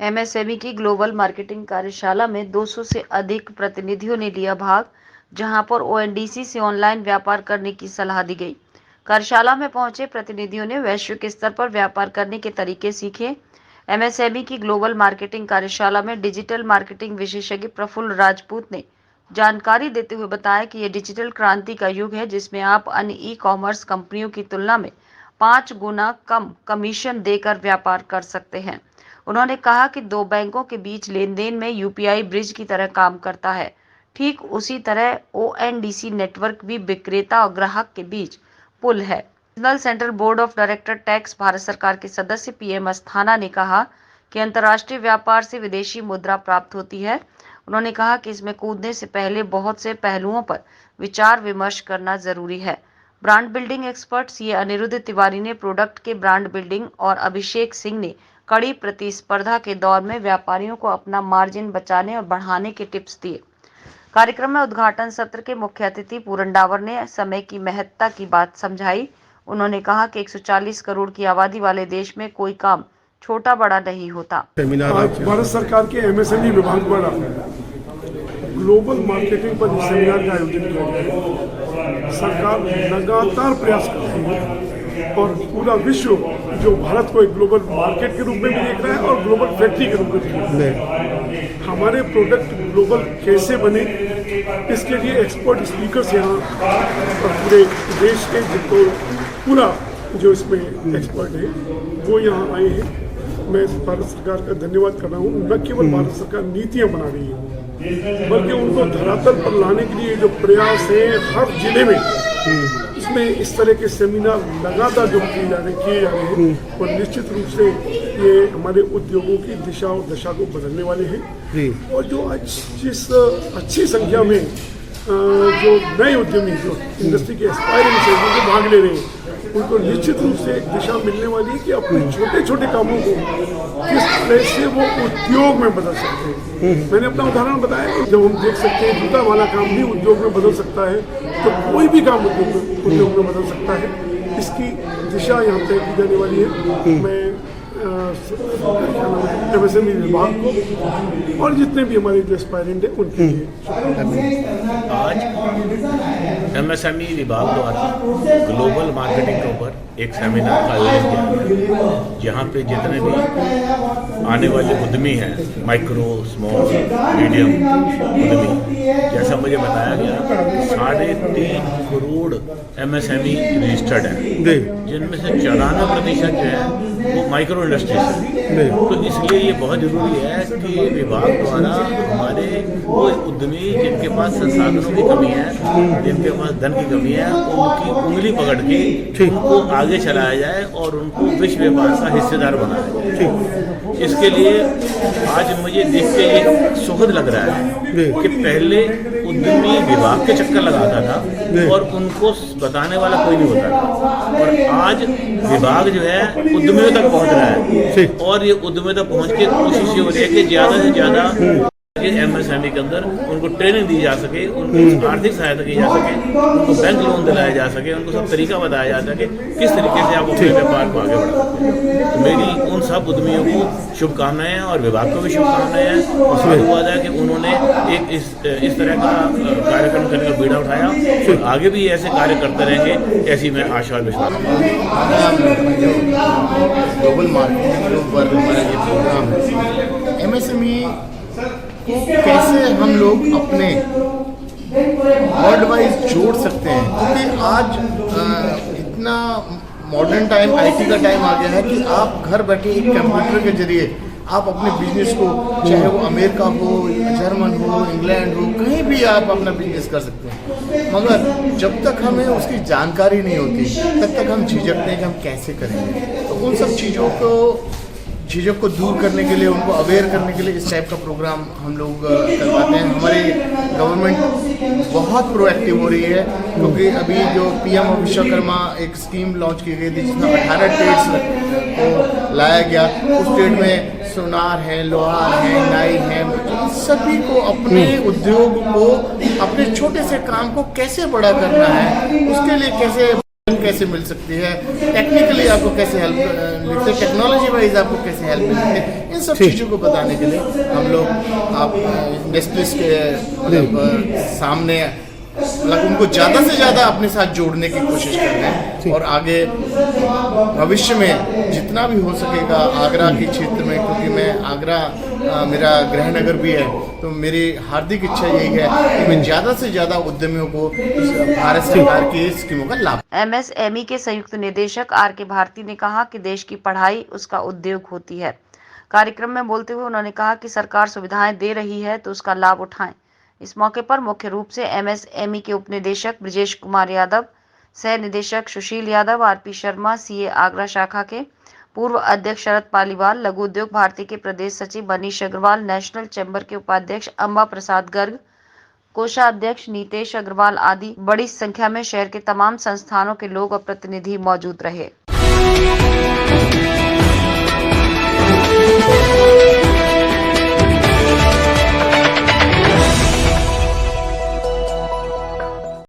MSME की global marketing कार्यशाला में 200 से अधिक प्रतिनिधियों ने लिया भाग, जहां पर ओएनडीसी से ऑनलाइन व्यापार करने की सलाह दी गई। कार्यशाला में पहुंचे प्रतिनिधियों ने वैश्विक स्तर पर व्यापार करने के तरीके सीखे। एमएसएमई की ग्लोबल मार्केटिंग कार्यशाला में डिजिटल मार्केटिंग विशेषज्ञ प्रफुल्ल राजपूत ने जानकारी देते हुए बताया कि यह डिजिटल क्रांति का युग है, जिसमें आप अन्य ई कॉमर्स कंपनियों की तुलना में 5 गुना कम कमीशन देकर व्यापार कर सकते हैं। उन्होंने कहा कि दो बैंकों के बीच लेन-देन में यूपीआई ब्रिज की तरह काम करता है। ठीक उसी तरह ओएनडीसी नेटवर्क भी विक्रेता और ग्राहक के बीच पुल है। National central board of director tax Bharat सरकार के सदस्य पीएम अस्थाना ने कहा कि अंतर्राष्ट्रीय व्यापार से विदेशी मुद्रा प्राप्त होती है। उन्होंने कहा कि इसमें कूदने से पहले बहुत से पहलुओं पर विचार विमर्श करना जरूरी है। Brand building expert CA Aniruddh Tiwari ने प्रोडक्ट के ब्रांड बिल्डिंग और अभिषेक सिंह ने कड़ी प्रतिस्पर्धा के दौर में व्यापारियों को अपना मार्जिन बचाने और बढ़ाने के टिप्स दिए। कार्यक्रम में उद्घाटन सत्र के मुख्य अतिथि पूरन डावर ने समय की महत्ता की बात समझाई। उन्होंने कहा कि 140 करोड़ की आबादी वाले देश में कोई काम छोटा बड़ा नहीं होता। भारत सरकार के एमएसएमई विभाग द्वारा ग्लोबल मार्केटिंग पर इस सेमिनार का आयोजन किया गया है। सरकार लगातार प्रयास कर रही है और पूरा विश्व जो भारत को एक ग्लोबल मार्केट के रूप में भी देख रहा है और ग्लोबल फैक्ट्री के रूप में देख रहा है। हमारे प्रोडक्ट ग्लोबल कैसे बने, इसके लिए एक्सपर्ट स्पीकर्स यहाँ और पूरे देश के जिनको पूरा जो इसमें एक्सपर्ट है वो यहाँ आए हैं। मैं भारत सरकार का धन्यवाद कर रहा हूँ। न केवल भारत सरकार नीतियाँ बना रही है, बल्कि उनको धरातल पर लाने के लिए जो प्रयास है हर जिले में, इसमें इस तरह के सेमिनार लगातार जो किए जा रहे हैं और निश्चित रूप से ये हमारे उद्योगों की दिशा और दशा को बदलने वाले हैं। और जो आज जिस अच्छी संख्या में जो नए उद्यमी जो इंडस्ट्री के एस्पायरिंग से जो भाग ले रहे हैं, उनको निश्चित रूप से एक दिशा मिलने वाली है कि अपने छोटे छोटे कामों को किस तरह से वो उद्योग में बदल सकते हैं। मैंने अपना उदाहरण बताया कि जब हम देख सकते हैं जूता वाला काम भी उद्योग में बदल सकता है, तो कोई भी काम उद्योग में बदल सकता है। इसकी दिशा यहाँ तय की जाने वाली है। मैं एमएसएमई विभाग को और जितने भी हमारे जो एस्पायरेंट हैं उनके लिए आज एमएसएमई विभाग द्वारा ग्लोबल मार्केटिंग के ऊपर एक सेमिनार का आयोजन किया गया, जहाँ पे जितने भी आने वाले उद्यमी हैं, माइक्रो स्मॉल मीडियम उद्यमी, जैसा मुझे बताया गया 3.5 करोड़ एमएसएमई रजिस्टर्ड हैं, जिनमें से 94% जो है वो माइक्रो इंडस्ट्रीज है। तो इसलिए ये बहुत ज़रूरी है कि विभाग द्वारा हमारे वो उद्यमी जिनके पास संसाधनों की कमी है, जिनके पास धन की कमी है, उनकी उंगली पकड़ के उनको आगे चलाया जाए और उनको विश्व व्यापार का हिस्सेदार बनाया जाए। इसके लिए आज मुझे देख के ये सुखद लग रहा है कि पहले उद्यमी विभाग के चक्कर लगाता था और उनको बताने वाला कोई नहीं होता था, और आज विभाग जो है उद्यमियों तक पहुंच रहा है और ये उद्यमियों तक पहुंच के कोशिश ये हो रही है कि ज़्यादा से ज़्यादा एमएसएमई के अंदर उनको ट्रेनिंग दी जा सके, उनको आर्थिक सहायता की जा सके, उनको बैंक लोन दिलाया जा सके, उनको सब तरीका बताया जा सके किस तरीके से आप अपने व्यापार को आगे बढ़ा सकते हैं। तो मेरी उन सब उद्यमियों को शुभकामनाएं हैं और विभाग को भी शुभकामनाएं हैं। और साधुवाद है कि उन्होंने एक इस तरह का कार्यक्रम करने का बीड़ा उठाया और आगे भी ऐसे कार्य करते रहेंगे, ऐसी मैं आशा और विश्वास। ग्लोबल मार्केटिंग पर हमारा ये प्रोग्राम है, एमएसएमई को कैसे हम लोग अपने वर्ल्ड वाइज जोड़ सकते हैं, क्योंकि आज इतना मॉडर्न टाइम आईटी का टाइम आ गया है कि आप घर बैठे एक कंप्यूटर के जरिए आप अपने बिजनेस को, चाहे वो अमेरिका हो, जर्मन हो, इंग्लैंड हो, कहीं भी आप अपना बिजनेस कर सकते हैं। मगर जब तक हमें उसकी जानकारी नहीं होती तब तक हम झिझकते हैं कि हम कैसे करेंगे। तो उन सब चीज़ों को दूर करने के लिए, उनको अवेयर करने के लिए इस टाइप का प्रोग्राम हम लोग करवाते हैं। हमारी गवर्नमेंट बहुत प्रोएक्टिव हो रही है, क्योंकि अभी जो पीएम विश्वकर्मा एक स्कीम लॉन्च की गई थी जिसमें 18 ट्रेड्स को लाया गया। उस ट्रेड में सुनार है, लोहार है, नाई है, सभी को अपने उद्योग को, अपने छोटे से काम को कैसे बड़ा करना है, उसके लिए कैसे कैसे मिल सकती है, टेक्निकली आपको कैसे हेल्प मिलती है, टेक्नोलॉजी वाइज आपको कैसे हेल्प मिलती है, इन सब चीज़ों को बताने के लिए हम लोग आप इंडस्ट्रीज के मतलब सामने मतलब उनको ज़्यादा से ज़्यादा अपने साथ जोड़ने की कोशिश कर रहे हैं और आगे भविष्य में जितना भी हो सकेगा आगरा के क्षेत्र में, क्योंकि मैं आगरा मेरा गृह नगर भी है, तो मेरी हार्दिक इच्छा यही है कि मैं ज़्यादा से ज़्यादा उद्यमियों को भारत सरकार की स्कीमों का लाभ। MSME के संयुक्त निदेशक आर के भारती ने कहा कि देश की पढ़ाई उसका उद्योग होती है। कार्यक्रम में बोलते हुए उन्होंने कहा कि सरकार सुविधाएं दे रही है तो उसका लाभ उठाएं। इस मौके पर मुख्य रूप से MSME के उपनिदेशक ब्रजेश कुमार यादव, सह निदेशक सुशील यादव, RP शर्मा, CA आगरा शाखा के पूर्व अध्यक्ष शरद पालीवाल, लघु उद्योग भारती के प्रदेश सचिव मनीष अग्रवाल, नेशनल चैम्बर के उपाध्यक्ष अंबा प्रसाद गर्ग, कोषाध्यक्ष नीतेश अग्रवाल आदि बड़ी संख्या में शहर के तमाम संस्थानों के लोग और प्रतिनिधि मौजूद रहे।